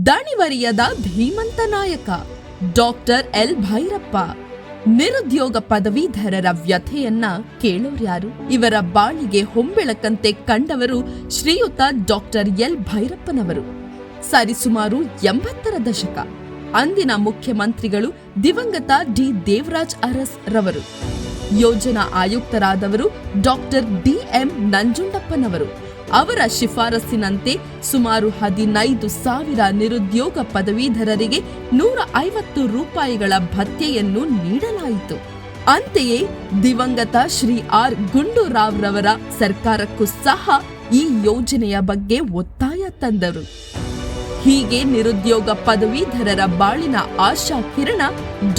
ದಣಿವರಿಯದ ಧೀಮಂತ ನಾಯಕ doctor L Bhyrappa. ನಿರುದ್ಯೋಗ ಪದವೀಧರರ ವ್ಯಥೆಯನ್ನ ಕೇಳೋರ್ಯಾರು? ಇವರ ಬಾಳಿಗೆ ಹೊಂಬೆಳಕಂತೆ ಕಂಡವರು ಶ್ರೀಯುತ ಡಾಕ್ಟರ್ ಎಲ್ ಭೈರಪ್ಪನವರು. ಸರಿಸುಮಾರು 80ರ ದಶಕ. ಅಂದಿನ ಮುಖ್ಯಮಂತ್ರಿಗಳು ದಿವಂಗತ ಡಿ ದೇವರಾಜ್ ಅರಸ್ ರವರು. ಯೋಜನಾ ಆಯುಕ್ತರಾದವರು ಡಾಕ್ಟರ್ ಡಿ.ಎಂ. ನಂಜುಂಡಪ್ಪನವರು. ಅವರ ಶಿಫಾರಸ್ಸಿನಂತೆ ಸುಮಾರು 15,000 ನಿರುದ್ಯೋಗ ಪದವೀಧರರಿಗೆ 150 ರೂಪಾಯಿಗಳ ಭತ್ಯೆಯನ್ನು ನೀಡಲಾಯಿತು. ಅಂತೆಯೇ ದಿವಂಗತ ಶ್ರೀ ಆರ್ ಗುಂಡೂರಾವ್ ರವರ ಸರ್ಕಾರಕ್ಕೂ ಸಹ ಈ ಯೋಜನೆಯ ಬಗ್ಗೆ ಒತ್ತಾಯ ತಂದರು. ಹೀಗೆ ನಿರುದ್ಯೋಗ ಪದವೀಧರರ ಬಾಳಿನ ಆಶಾ ಕಿರಣ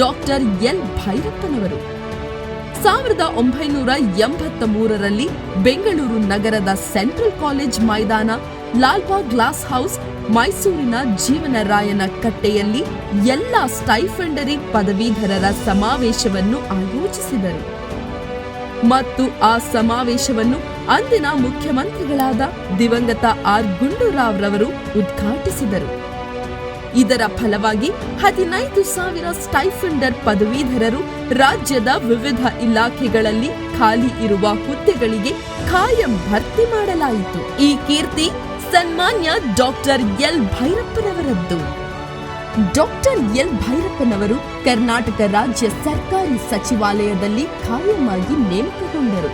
ಡಾಕ್ಟರ್ ಎಲ್ ಭೈರಪ್ಪನವರು. 1983ರಲ್ಲಿ ಬೆಂಗಳೂರು ನಗರದ ಸೆಂಟ್ರಲ್ ಕಾಲೇಜ್ ಮೈದಾನ, ಲಾಲ್ಬಾಗ್ ಗ್ಲಾಸ್ ಹೌಸ್, ಮೈಸೂರಿನ ಜೀವನರಾಯನ ಕಟ್ಟೆಯಲ್ಲಿ ಎಲ್ಲಾ ಸ್ಟೈಫೆಂಡರಿ ಪದವೀಧರರ ಸಮಾವೇಶವನ್ನು ಆಯೋಜಿಸಿದರು ಮತ್ತು ಆ ಸಮಾವೇಶವನ್ನು ಅಂದಿನ ಮುಖ್ಯಮಂತ್ರಿಗಳಾದ ದಿವಂಗತ ಆರ್ ಗುಂಡೂರಾವ್ ರವರು ಉದ್ಘಾಟಿಸಿದರು. ಇದರ ಫಲವಾಗಿ 15,000 ಸ್ಟೈಫೆಂಡರ್ ಪದವೀಧರರು ರಾಜ್ಯದ ವಿವಿಧ ಇಲಾಖೆಗಳಲ್ಲಿ ಖಾಲಿ ಇರುವ ಹುದ್ದೆಗಳಿಗೆ ಖಾಯಂ ಭರ್ತಿ ಮಾಡಲಾಯಿತು. ಈ ಕೀರ್ತಿ ಸನ್ಮಾನ್ಯ ಡಾಕ್ಟರ್ ಎಲ್ ಭೈರಪ್ಪನವರದ್ದು. ಡಾಕ್ಟರ್ ಎಲ್ ಭೈರಪ್ಪನವರು ಕರ್ನಾಟಕ ರಾಜ್ಯ ಸರ್ಕಾರಿ ಸಚಿವಾಲಯದಲ್ಲಿ ಖಾಯಮಾಗಿ ನೇಮಕಗೊಂಡರು.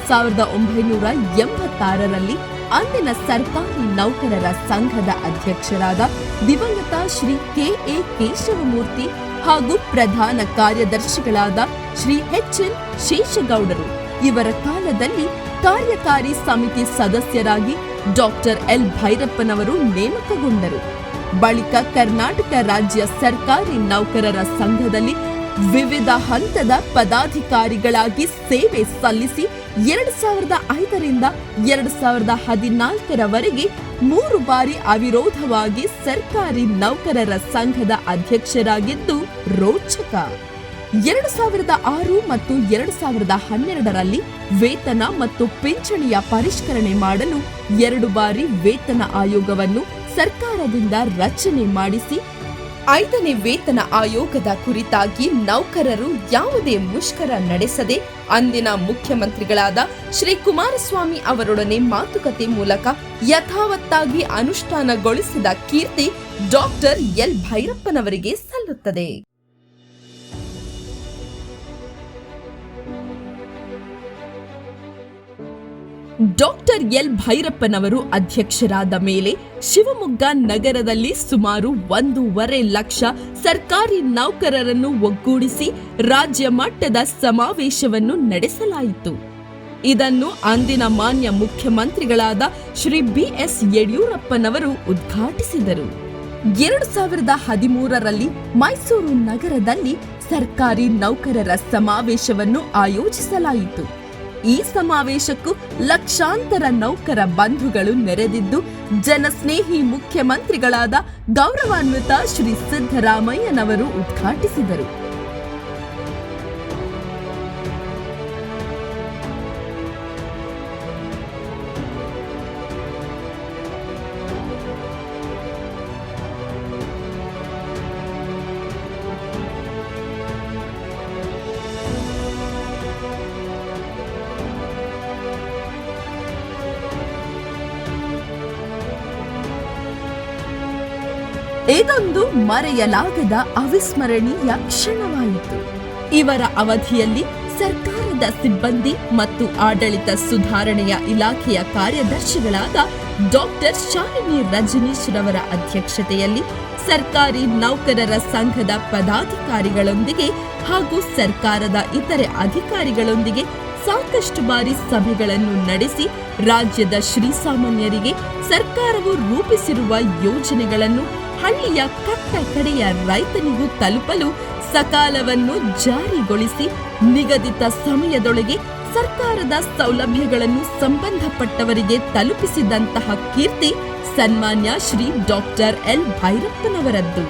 1986ರಲ್ಲಿ ಅಂದಿನ ಸರ್ಕಾರಿ ನೌಕರರ ಸಂಘದ ಅಧ್ಯಕ್ಷರಾದ ದಿವಂಗತ ಶ್ರೀ ಕೆ.ಎ. ಕೇಶವಮೂರ್ತಿ ಹಾಗೂ ಪ್ರಧಾನ ಕಾರ್ಯದರ್ಶಿಗಳಾದ ಶ್ರೀ ಎಚ್.ಎನ್. ಶೇಷಗೌಡರು ಇವರ ಕಾಲದಲ್ಲಿ ಕಾರ್ಯಕಾರಿ ಸಮಿತಿ ಸದಸ್ಯರಾಗಿ ಡಾಕ್ಟರ್ ಎಲ್ ಭೈರಪ್ಪನವರು ನೇಮಕಗೊಂಡರು. ಬಳಿಕ ಕರ್ನಾಟಕ ರಾಜ್ಯ ಸರ್ಕಾರಿ ನೌಕರರ ಸಂಘದಲ್ಲಿ ವಿವಿಧ ಹಂತದ ಪದಾಧಿಕಾರಿಗಳಾಗಿ ಸೇವೆ ಸಲ್ಲಿಸಿ 2005ರಿಂದ 2014ರವರೆಗೆ 3 ಬಾರಿ ಅವಿರೋಧವಾಗಿ ಸರ್ಕಾರಿ ನೌಕರರ ಸಂಘದ ಅಧ್ಯಕ್ಷರಾಗಿದ್ದು ರೋಚಕ. 2006 ಮತ್ತು 2012ರಲ್ಲಿ ವೇತನ ಮತ್ತು ಪಿಂಚಣಿಯ ಪರಿಷ್ಕರಣೆ ಮಾಡಲು 2 ಬಾರಿ ವೇತನ ಆಯೋಗವನ್ನು ಸರ್ಕಾರದಿಂದ ರಚನೆ ಮಾಡಿಸಿ 5ನೇ ವೇತನ ಆಯೋಗದ ಕುರಿತಾಗಿ ನೌಕರರು ಯಾವುದೇ ಮುಷ್ಕರ ನಡೆಸದೆ ಅಂದಿನ ಮುಖ್ಯಮಂತ್ರಿಗಳಾದ ಶ್ರೀ ಕುಮಾರಸ್ವಾಮಿ ಅವರೊಡನೆ ಮಾತುಕತೆ ಮೂಲಕ ಯಥಾವತ್ತಾಗಿ ಅನುಷ್ಠಾನಗೊಳಿಸಿದ ಕೀರ್ತಿ ಡಾಕ್ಟರ್ ಎಲ್ ಭೈರಪ್ಪನವರಿಗೆ ಸಲ್ಲುತ್ತದೆ. ಡಾಕ್ಟರ್ ಎಲ್ ಭೈರಪ್ಪನವರು ಅಧ್ಯಕ್ಷರಾದ ಮೇಲೆ ಶಿವಮೊಗ್ಗ ನಗರದಲ್ಲಿ ಸುಮಾರು 1.5 ಲಕ್ಷ ಸರ್ಕಾರಿ ನೌಕರರನ್ನು ಒಗ್ಗೂಡಿಸಿ ರಾಜ್ಯ ಮಟ್ಟದ ಸಮಾವೇಶವನ್ನು ನಡೆಸಲಾಯಿತು. ಇದನ್ನು ಅಂದಿನ ಮಾನ್ಯ ಮುಖ್ಯಮಂತ್ರಿಗಳಾದ ಶ್ರೀ ಬಿ.ಎಸ್. ಯಡಿಯೂರಪ್ಪನವರು ಉದ್ಘಾಟಿಸಿದರು. 2013ರಲ್ಲಿ ಮೈಸೂರು ನಗರದಲ್ಲಿ ಸರ್ಕಾರಿ ನೌಕರರ ಸಮಾವೇಶವನ್ನು ಆಯೋಜಿಸಲಾಯಿತು. ಈ ಸಮಾವೇಶಕ್ಕೂ ಲಕ್ಷಾಂತರ ನೌಕರ ಬಂಧುಗಳು ನೆರೆದಿದ್ದು ಜನಸ್ನೇಹಿ ಮುಖ್ಯಮಂತ್ರಿಗಳಾದ ಗೌರವಾನ್ವಿತ ಶ್ರೀ ಸಿದ್ದರಾಮಯ್ಯನವರು ಉದ್ಘಾಟಿಸಿದರು. ಇದೊಂದು ಮರೆಯಲಾಗದ ಅವಿಸ್ಮರಣೀಯ ಕ್ಷಣವಾಯಿತು. ಇವರ ಅವಧಿಯಲ್ಲಿ ಸರ್ಕಾರದ ಸಿಬ್ಬಂದಿ ಮತ್ತು ಆಡಳಿತ ಸುಧಾರಣೆಯ ಇಲಾಖೆಯ ಕಾರ್ಯದರ್ಶಿಗಳಾದ ಡಾಕ್ಟರ್ ಶಾಲಿನಿ ರಜನೀಶ್ ರವರ ಅಧ್ಯಕ್ಷತೆಯಲ್ಲಿ ಸರ್ಕಾರಿ ನೌಕರರ ಸಂಘದ ಪದಾಧಿಕಾರಿಗಳೊಂದಿಗೆ ಹಾಗೂ ಸರ್ಕಾರದ ಇತರೆ ಅಧಿಕಾರಿಗಳೊಂದಿಗೆ ಸಾಕಷ್ಟು ಬಾರಿ ಸಭೆಗಳನ್ನು ನಡೆಸಿ ರಾಜ್ಯದ ಶ್ರೀಸಾಮಾನ್ಯರಿಗೆ ಸರ್ಕಾರವು ರೂಪಿಸಿರುವ ಯೋಜನೆಗಳನ್ನು ಹಳ್ಳಿಯ ಕಟ್ಟ ಕಡೆಯ ರೈತನಿಗೂ ತಲುಪಲು ಸಕಾಲವನ್ನು ಜಾರಿಗೊಳಿಸಿ ನಿಗದಿತ ಸಮಯದೊಳಗೆ ಸರ್ಕಾರದ ಸೌಲಭ್ಯಗಳನ್ನು ಸಂಬಂಧಪಟ್ಟವರಿಗೆ ತಲುಪಿಸಿದಂತಹ ಕೀರ್ತಿ ಸನ್ಮಾನ್ಯ ಶ್ರೀ ಡಾಕ್ಟರ್ ಎಲ್ ಭೈರಪ್ಪನವರದ್ದು.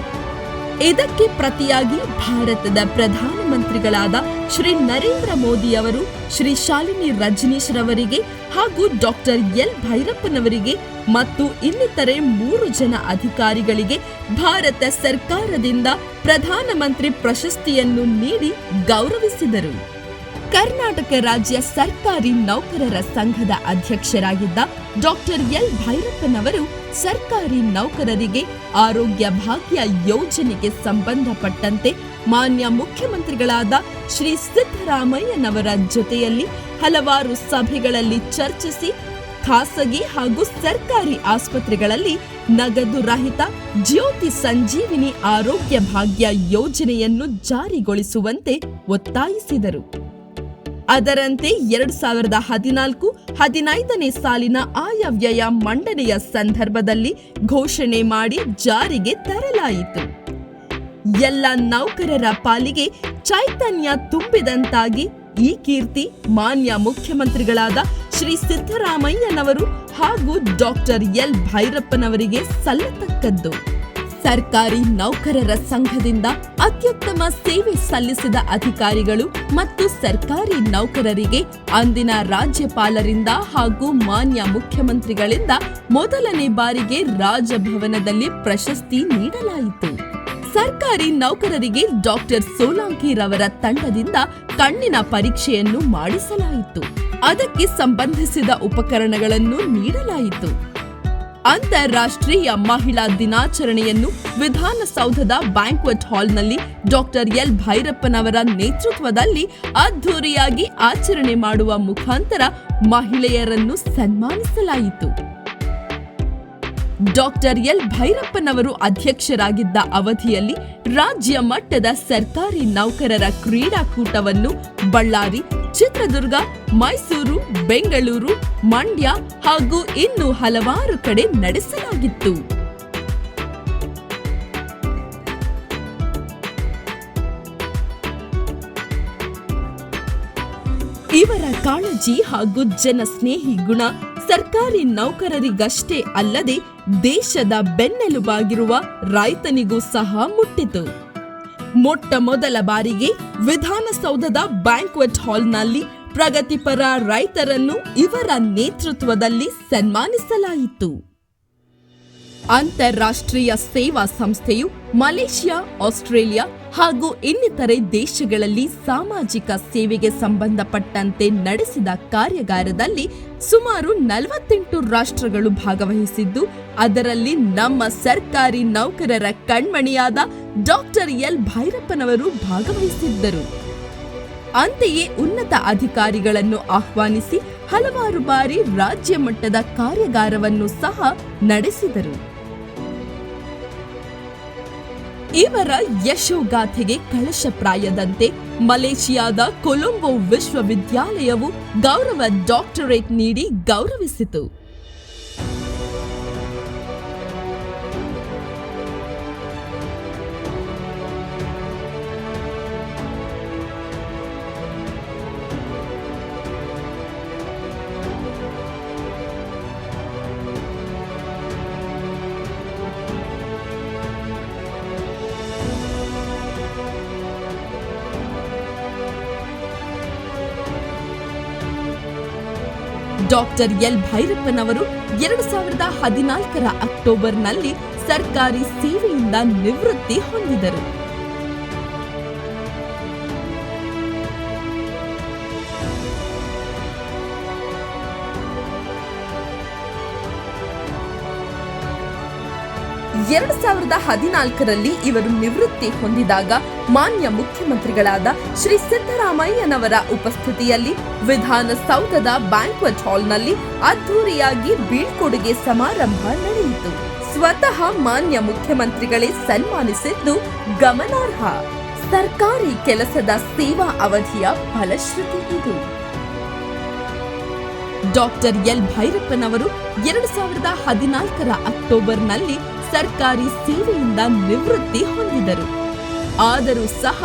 ಇದಕ್ಕೆ ಪ್ರತಿಯಾಗಿ ಭಾರತದ ಪ್ರಧಾನಮಂತ್ರಿಗಳಾದ ಶ್ರೀ ನರೇಂದ್ರ ಮೋದಿ ಅವರು ಶ್ರೀ ಶಾಲಿನಿ ರಜನೀಶ್ ರವರಿಗೆ ಹಾಗೂ ಡಾಕ್ಟರ್ ಎಲ್ ಭೈರಪ್ಪನವರಿಗೆ ಮತ್ತು ಇನ್ನಿತರೆ 3 ಜನ ಅಧಿಕಾರಿಗಳಿಗೆ ಭಾರತ ಸರ್ಕಾರದಿಂದ ಪ್ರಧಾನಮಂತ್ರಿ ಪ್ರಶಸ್ತಿಯನ್ನು ನೀಡಿ ಗೌರವಿಸಿದರು. ಕರ್ನಾಟಕ ರಾಜ್ಯ ಸರ್ಕಾರಿ ನೌಕರರ ಸಂಘದ ಅಧ್ಯಕ್ಷರಾಗಿದ್ದ ಡಾಕ್ಟರ್ ಎಲ್ ಭೈರಪ್ಪನವರು ಸರ್ಕಾರಿ ನೌಕರರಿಗೆ ಆರೋಗ್ಯ ಭಾಗ್ಯ ಯೋಜನೆಗೆ ಸಂಬಂಧಪಟ್ಟಂತೆ ಮಾನ್ಯ ಮುಖ್ಯಮಂತ್ರಿಗಳಾದ ಶ್ರೀ ಸಿದ್ದರಾಮಯ್ಯನವರ ಜೊತೆಯಲ್ಲಿ ಹಲವಾರು ಸಭೆಗಳಲ್ಲಿ ಚರ್ಚಿಸಿ ಖಾಸಗಿ ಹಾಗೂ ಸರ್ಕಾರಿ ಆಸ್ಪತ್ರೆಗಳಲ್ಲಿ ನಗದು ರಹಿತ ಜ್ಯೋತಿ ಸಂಜೀವಿನಿ ಆರೋಗ್ಯ ಭಾಗ್ಯ ಯೋಜನೆಯನ್ನು ಜಾರಿಗೊಳಿಸುವಂತೆ ಒತ್ತಾಯಿಸಿದರು. ಅದರಂತೆ 2014-15ನೇ ಸಾಲಿನ ಆಯವ್ಯಯ ಮಂಡನೆಯ ಸಂದರ್ಭದಲ್ಲಿ ಘೋಷಣೆ ಮಾಡಿ ಜಾರಿಗೆ ತರಲಾಯಿತು. ಎಲ್ಲ ನೌಕರರ ಪಾಲಿಗೆ ಚೈತನ್ಯ ತುಂಬಿದಂತಾಗಿ ಈ ಕೀರ್ತಿ ಮಾನ್ಯ ಮುಖ್ಯಮಂತ್ರಿಗಳಾದ ಶ್ರೀ ಸಿದ್ದರಾಮಯ್ಯನವರು ಹಾಗೂ ಡಾಕ್ಟರ್ ಎಲ್ ಭೈರಪ್ಪನವರಿಗೆ ಸಲ್ಲತಕ್ಕದ್ದು. ಸರ್ಕಾರಿ ನೌಕರರ ಸಂಘದಿಂದ ಅತ್ಯುತ್ತಮ ಸೇವೆ ಸಲ್ಲಿಸಿದ ಅಧಿಕಾರಿಗಳು ಮತ್ತು ಸರ್ಕಾರಿ ನೌಕರರಿಗೆ ಅಂದಿನ ರಾಜ್ಯಪಾಲರಿಂದ ಹಾಗೂ ಮಾನ್ಯ ಮುಖ್ಯಮಂತ್ರಿಗಳಿಂದ ಮೊದಲನೇ ಬಾರಿಗೆ ರಾಜಭವನದಲ್ಲಿ ಪ್ರಶಸ್ತಿ ನೀಡಲಾಯಿತು. ಸರ್ಕಾರಿ ನೌಕರರಿಗೆ ಡಾಕ್ಟರ್ ಸೋಲಂಕಿ ರವರ ತಂಡದಿಂದ ಕಣ್ಣಿನ ಪರೀಕ್ಷೆಯನ್ನು ಮಾಡಿಸಲಾಯಿತು. ಅದಕ್ಕೆ ಸಂಬಂಧಿಸಿದ ಉಪಕರಣಗಳನ್ನು ನೀಡಲಾಯಿತು. ಅಂತಾರಾಷ್ಟ್ರೀಯ ಮಹಿಳಾ ದಿನಾಚರಣೆಯನ್ನು ವಿಧಾನಸೌಧದ ಬ್ಯಾಂಕ್ವೆಟ್ ಹಾಲ್ನಲ್ಲಿ ಡಾಕ್ಟರ್ ಎಲ್ ಭೈರಪ್ಪನವರ ನೇತೃತ್ವದಲ್ಲಿ ಅದ್ಧೂರಿಯಾಗಿ ಆಚರಣೆ ಮಾಡುವ ಮುಖಾಂತರ ಮಹಿಳೆಯರನ್ನು ಸನ್ಮಾನಿಸಲಾಯಿತು. ಡಾಕ್ಟರ್ ಎಲ್ ಭೈರಪ್ಪನವರು ಅಧ್ಯಕ್ಷರಾಗಿದ್ದ ಅವಧಿಯಲ್ಲಿ ರಾಜ್ಯ ಮಟ್ಟದ ಸರ್ಕಾರಿ ನೌಕರರ ಕ್ರೀಡಾಕೂಟವನ್ನು ಬಳ್ಳಾರಿ, ಚಿತ್ರದುರ್ಗ, ಮೈಸೂರು, ಬೆಂಗಳೂರು, ಮಂಡ್ಯ ಹಾಗೂ ಇನ್ನೂ ಹಲವಾರು ಕಡೆ ನಡೆಸಲಾಗಿತ್ತು. ಇವರ ಕಾಳಜಿ ಹಾಗೂ ಜನಸ್ನೇಹಿ ಗುಣ ಸರ್ಕಾರಿ ನೌಕರರಿಗಷ್ಟೇ ಅಲ್ಲದೆ ದೇಶದ ಬೆನ್ನೆಲುಬಾಗಿರುವ ರೈತನಿಗೂ ಸಹ ಮುಟ್ಟಿತು. ಮೊಟ್ಟ ಮೊದಲ ಬಾರಿಗೆ ವಿಧಾನಸೌಧದ ಬ್ಯಾಂಕ್ವೆಟ್ ಹಾಲ್ನಲ್ಲಿ ಪ್ರಗತಿಪರ ರೈತರನ್ನು ಇವರ ನೇತೃತ್ವದಲ್ಲಿ ಸನ್ಮಾನಿಸಲಾಯಿತು. ಅಂತಾರಾಷ್ಟ್ರೀಯ ಸೇವಾ ಸಂಸ್ಥೆಯು ಮಲೇಷ್ಯಾ, ಆಸ್ಟ್ರೇಲಿಯಾ ಹಾಗೂ ಇನ್ನಿತರೆ ದೇಶಗಳಲ್ಲಿ ಸಾಮಾಜಿಕ ಸೇವೆಗೆ ಸಂಬಂಧಪಟ್ಟಂತೆ ನಡೆಸಿದ ಕಾರ್ಯಾಗಾರದಲ್ಲಿ ಸುಮಾರು 48 ರಾಷ್ಟ್ರಗಳು ಭಾಗವಹಿಸಿದ್ದು, ಅದರಲ್ಲಿ ನಮ್ಮ ಸರ್ಕಾರಿ ನೌಕರರ ಕಣ್ಮಣಿಯಾದ ಡಾಕ್ಟರ್ ಎಲ್ ಭೈರಪ್ಪನವರು ಭಾಗವಹಿಸಿದ್ದರು. ಅಂತೆಯೇ ಉನ್ನತ ಅಧಿಕಾರಿಗಳನ್ನು ಆಹ್ವಾನಿಸಿ ಹಲವಾರು ಬಾರಿ ರಾಜ್ಯ ಮಟ್ಟದ ಕಾರ್ಯಾಗಾರವನ್ನು ಸಹ ನಡೆಸಿದರು. ಇವರ ಯಶೋಗಾಥೆಗೆ ಕಳಶಪ್ರಾಯದಂತೆ ಮಲೇಷಿಯಾದ ಕೊಲಂಬೋ ವಿಶ್ವವಿದ್ಯಾಲಯವು ಗೌರವ ಡಾಕ್ಟರೇಟ್ ನೀಡಿ ಗೌರವಿಸಿತು. ಡಾಕ್ಟರ್ ಎಲ್ ಭೈರಪ್ಪನವರು 2014ರ ಅಕ್ಟೋಬರ್ನಲ್ಲಿ ಸರ್ಕಾರಿ ಸೇವೆಯಿಂದ ನಿವೃತ್ತಿ ಹೊಂದಿದರು. ಎರಡು 2014ರಲ್ಲಿ ಇವರು ನಿವೃತ್ತಿ ಹೊಂದಿದಾಗ ಮಾನ್ಯ ಮುಖ್ಯಮಂತ್ರಿಗಳಾದ ಶ್ರೀ ಸಿದ್ದರಾಮಯ್ಯನವರ ಉಪಸ್ಥಿತಿಯಲ್ಲಿ ವಿಧಾನಸೌಧದ ಬ್ಯಾಂಕ್ವೆಟ್ ಹಾಲ್ನಲ್ಲಿ ಅದ್ಧೂರಿಯಾಗಿ ಬೀಳ್ಕೊಡುಗೆ ಸಮಾರಂಭ ನಡೆಯಿತು. ಸ್ವತಃ ಮಾನ್ಯ ಮುಖ್ಯಮಂತ್ರಿಗಳೇ ಸನ್ಮಾನಿಸಿದ್ದು ಗಮನಾರ್ಹ. ಸರ್ಕಾರಿ ಕೆಲಸದ ಸೇವಾ ಅವಧಿಯ ಫಲಶ್ರುತಿ ಇದು. ಡಾಕ್ಟರ್ ಎಲ್ ಭೈರಪ್ಪನವರು 2014ರ ಅಕ್ಟೋಬರ್ನಲ್ಲಿ ಸರ್ಕಾರಿ ಸೇವೆಯಿಂದ ನಿವೃತ್ತಿ ಹೊಂದಿದರು. ಆದರೂ ಸಹ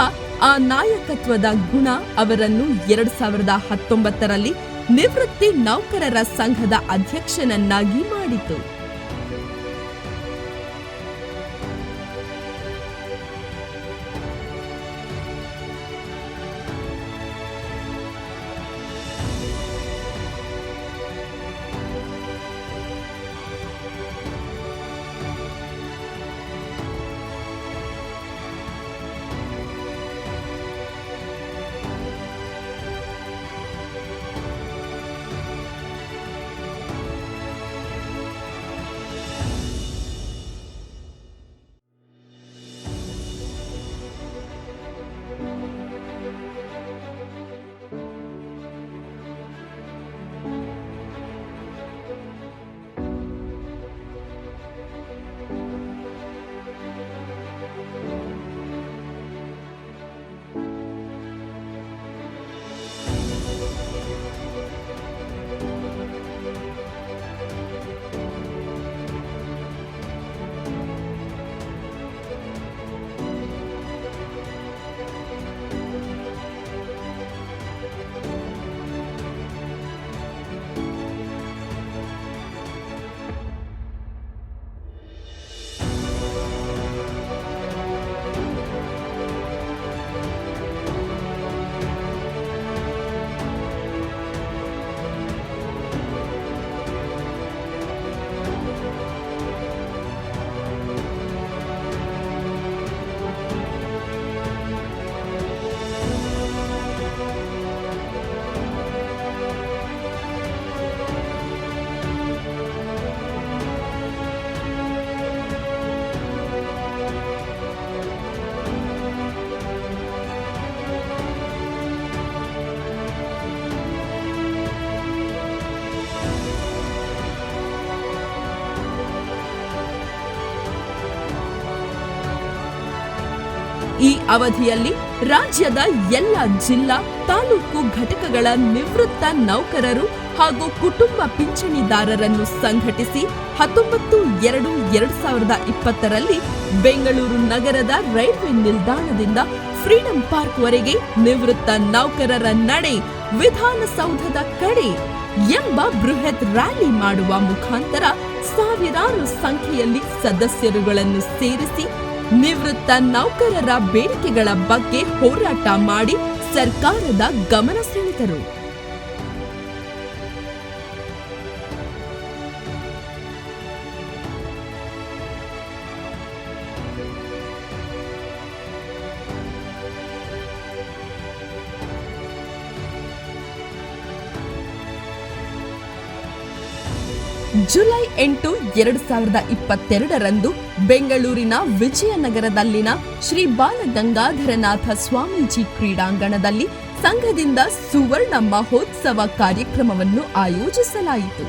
ಆ ನಾಯಕತ್ವದ ಗುಣ ಅವರನ್ನು 2019ರಲ್ಲಿ ನಿವೃತ್ತಿ ನೌಕರರ ಸಂಘದ ಅಧ್ಯಕ್ಷನನ್ನಾಗಿ ಮಾಡಿತು. ಈ ಅವಧಿಯಲ್ಲಿ ರಾಜ್ಯದ ಎಲ್ಲ ಜಿಲ್ಲಾ ತಾಲೂಕು ಘಟಕಗಳ ನಿವೃತ್ತ ನೌಕರರು ಹಾಗೂ ಕುಟುಂಬ ಪಿಂಚಣಿದಾರರನ್ನು ಸಂಘಟಿಸಿ 19/2/2020ರಲ್ಲಿ ಬೆಂಗಳೂರು ನಗರದ ರೈಲ್ವೆ ನಿಲ್ದಾಣದಿಂದ ಫ್ರೀಡಂ ಪಾರ್ಕ್ ವರೆಗೆ ನಿವೃತ್ತ ನೌಕರರ ನಡೆ ವಿಧಾನಸೌಧದ ಕಡೆ ಎಂಬ ಬೃಹತ್ ರ್ಯಾಲಿ ಮಾಡುವ ಮುಖಾಂತರ ಸಾವಿರಾರು ಸಂಖ್ಯೆಯಲ್ಲಿ ಸದಸ್ಯರುಗಳನ್ನು ಸೇರಿಸಿ ನಿವೃತ್ತ ನೌಕರರ ಬೇಡಿಕೆಗಳ ಬಗ್ಗೆ ಹೋರಾಟ ಮಾಡಿ ಸರ್ಕಾರದ ಗಮನ ಸೆಳೆದರು. ಜುಲೈ 8, 2022ರಂದು ಬೆಂಗಳೂರಿನ ವಿಜಯನಗರದಲ್ಲಿನ ಶ್ರೀ ಬಾಲಗಂಗಾಧರನಾಥ ಸ್ವಾಮೀಜಿ ಕ್ರೀಡಾಂಗಣದಲ್ಲಿ ಸಂಘದಿಂದ ಸುವರ್ಣ ಮಹೋತ್ಸವ ಕಾರ್ಯಕ್ರಮವನ್ನು ಆಯೋಜಿಸಲಾಯಿತು.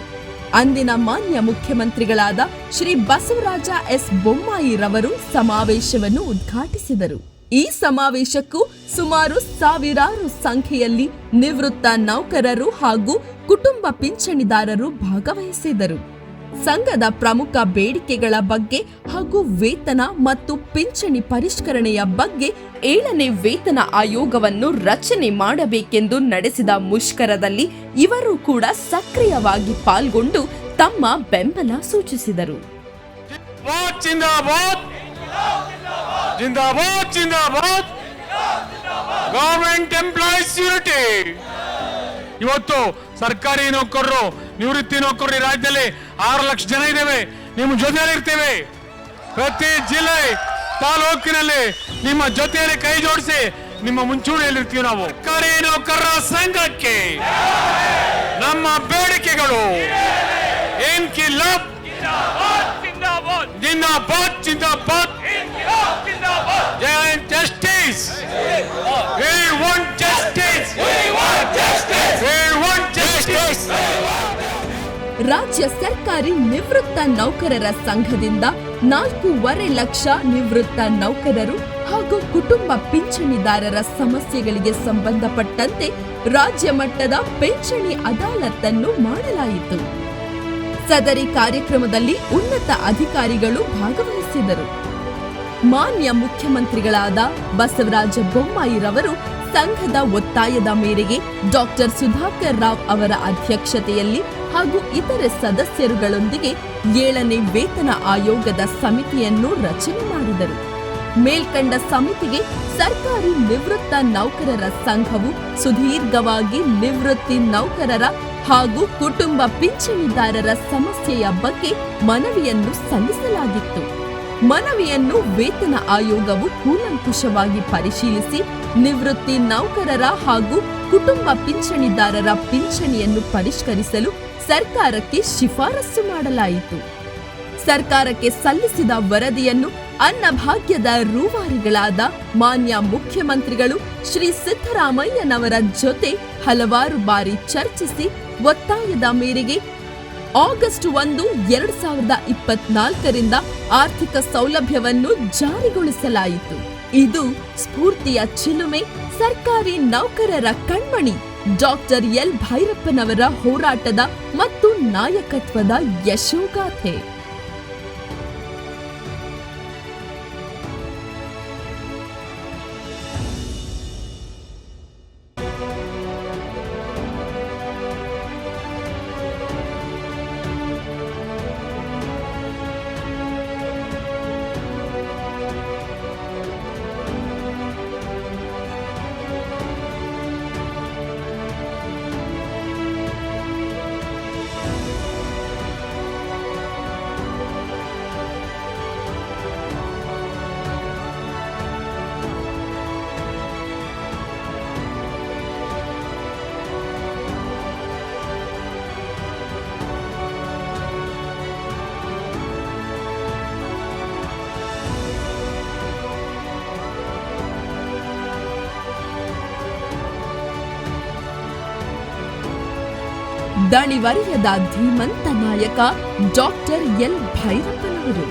ಅಂದಿನ ಮಾನ್ಯ ಮುಖ್ಯಮಂತ್ರಿಗಳಾದ ಶ್ರೀ ಬಸವರಾಜ ಎಸ್ ಬೊಮ್ಮಾಯಿರವರು ಸಮಾವೇಶವನ್ನು ಉದ್ಘಾಟಿಸಿದರು. ಈ ಸಮಾವೇಶಕ್ಕೂ ಸುಮಾರು ಸಾವಿರಾರು ಸಂಖ್ಯೆಯಲ್ಲಿ ನಿವೃತ್ತ ನೌಕರರು ಹಾಗೂ ಕುಟುಂಬ ಪಿಂಚಣಿದಾರರು ಭಾಗವಹಿಸಿದರು. ಸಂಘದ ಪ್ರಮುಖ ಬೇಡಿಕೆಗಳ ಬಗ್ಗೆ ಹಾಗೂ ವೇತನ ಮತ್ತು ಪಿಂಚಣಿ ಪರಿಷ್ಕರಣೆಯ ಬಗ್ಗೆ 7ನೇ ವೇತನ ಆಯೋಗವನ್ನು ರಚನೆ ಮಾಡಬೇಕೆಂದು ನಡೆಸಿದ ಮುಷ್ಕರದಲ್ಲಿ ಇವರು ಕೂಡ ಸಕ್ರಿಯವಾಗಿ ಪಾಲ್ಗೊಂಡು ತಮ್ಮ ಬೆಂಬಲ ಸೂಚಿಸಿದರು. ಜಿಂದಾಬಾದ್ ಜಿಂದಾಬಾದ್ ಗವರ್ನಮೆಂಟ್ ಎಂಪ್ಲಾಯೀಸ್ ಯೂನಿಟಿ. ಇವತ್ತು ಸರ್ಕಾರಿ ನೌಕರರು, ನಿವೃತ್ತಿ ನೌಕರರು ಈ ರಾಜ್ಯದಲ್ಲಿ 6 ಲಕ್ಷ ಜನ ಇದ್ದೇವೆ. ನಿಮ್ಮ ಜೊತೆಯಲ್ಲಿ ಇರ್ತೇವೆ. ಪ್ರತಿ ಜಿಲ್ಲೆ ತಾಲೂಕಿನಲ್ಲಿ ನಿಮ್ಮ ಜೊತೆಯಲ್ಲಿ ಕೈ ಜೋಡಿಸಿ ನಿಮ್ಮ ಮುಂಚೂಣಿಯಲ್ಲಿ ಇರ್ತೀವಿ. ನಾವು ಸರ್ಕಾರಿ ನೌಕರರ ಸಂಘಕ್ಕೆ ನಮ್ಮ ಬೇಡಿಕೆಗಳು ಇನ್ಕಿಲಾಬ್ ಜಿಂದಾಬಾದ್ ಜಿಂದಾಬಾದ್ justice. We want justice. We want justice. We want justice. ರಾಜ್ಯ ಸರ್ಕಾರಿ ನಿವೃತ್ತ ನೌಕರರ ಸಂಘದಿಂದ 4.5 ಲಕ್ಷ ನಿವೃತ್ತ ನೌಕರರು ಹಾಗೂ ಕುಟುಂಬ ಪಿಂಚಣಿದಾರರ ಸಮಸ್ಯೆಗಳಿಗೆ ಸಂಬಂಧಪಟ್ಟಂತೆ ರಾಜ್ಯ ಮಟ್ಟದ ಪಿಂಚಣಿ ಅದಾಲತನ್ನು ಮಾಡಲಾಯಿತು. ಸದರಿ ಕಾರ್ಯಕ್ರಮದಲ್ಲಿ ಉನ್ನತ ಅಧಿಕಾರಿಗಳು ಭಾಗವಹಿಸಿದರು. ಮಾನ್ಯ ಮುಖ್ಯಮಂತ್ರಿಗಳಾದ ಬಸವರಾಜ ಬೊಮ್ಮಾಯಿರವರು ಸಂಘದ ಒತ್ತಾಯದ ಮೇರೆಗೆ ಡಾಕ್ಟರ್ ಸುಧಾಕರ್ ರಾವ್ ಅವರ ಅಧ್ಯಕ್ಷತೆಯಲ್ಲಿ ಹಾಗೂ ಇತರೆ ಸದಸ್ಯರುಗಳೊಂದಿಗೆ 7ನೇ ವೇತನ ಆಯೋಗದ ಸಮಿತಿಯನ್ನು ರಚನೆ ಮಾಡಿದರು. ಮೇಲ್ಕಂಡ ಸಮಿತಿಗೆ ಸರ್ಕಾರಿ ನಿವೃತ್ತ ನೌಕರರ ಸಂಘವು ಸುದೀರ್ಘವಾಗಿ ನಿವೃತ್ತಿ ನೌಕರರ ಹಾಗೂ ಕುಟುಂಬ ಪಿಂಚಣಿದಾರರ ಸಮಸ್ಯೆಯ ಬಗ್ಗೆ ಮನವಿಯನ್ನು ಸಲ್ಲಿಸಲಾಗಿತ್ತು. ಮನವಿಯನ್ನು ವೇತನ ಆಯೋಗವು ಕೂಲಂಕುಷವಾಗಿ ಪರಿಶೀಲಿಸಿ ನಿವೃತ್ತಿ ನೌಕರರ ಹಾಗೂ ಕುಟುಂಬ ಪಿಂಚಣಿದಾರರ ಪಿಂಚಣಿಯನ್ನು ಪರಿಷ್ಕರಿಸಲು ಸರ್ಕಾರಕ್ಕೆ ಶಿಫಾರಸು ಮಾಡಲಾಯಿತು. ಸರ್ಕಾರಕ್ಕೆ ಸಲ್ಲಿಸಿದ ವರದಿಯನ್ನು ಅನ್ನಭಾಗ್ಯದ ರೂವಾರಿಗಳಾದ ಮಾನ್ಯ ಮುಖ್ಯಮಂತ್ರಿಗಳು ಶ್ರೀ ಸಿದ್ದರಾಮಯ್ಯನವರ ಜೊತೆ ಹಲವಾರು ಬಾರಿ ಚರ್ಚಿಸಿ ಒತ್ತಾಯದ ಮೇರೆಗೆ ಆಗಸ್ಟ್ 1, 2024ರಿಂದ ಆರ್ಥಿಕ ಸೌಲಭ್ಯವನ್ನು ಜಾರಿಗೊಳಿಸಲಾಯಿತು. ಇದು ಸ್ಫೂರ್ತಿಯ ಚಿಲುಮೆ, ಸರ್ಕಾರಿ ನೌಕರರ ಕಣ್ಮಣಿ ಡಾಕ್ಟರ್ ಎಲ್ ಭೈರಪ್ಪನವರ ಹೋರಾಟದ ಮತ್ತು ನಾಯಕತ್ವದ ಯಶೋಗಾಥೆ. ದಣಿವರಿಯದ ಧೀಮಂತ ನಾಯಕ ಡಾಕ್ಟರ್ ಎಲ್ ಭೈರಪ್ಪನವರು.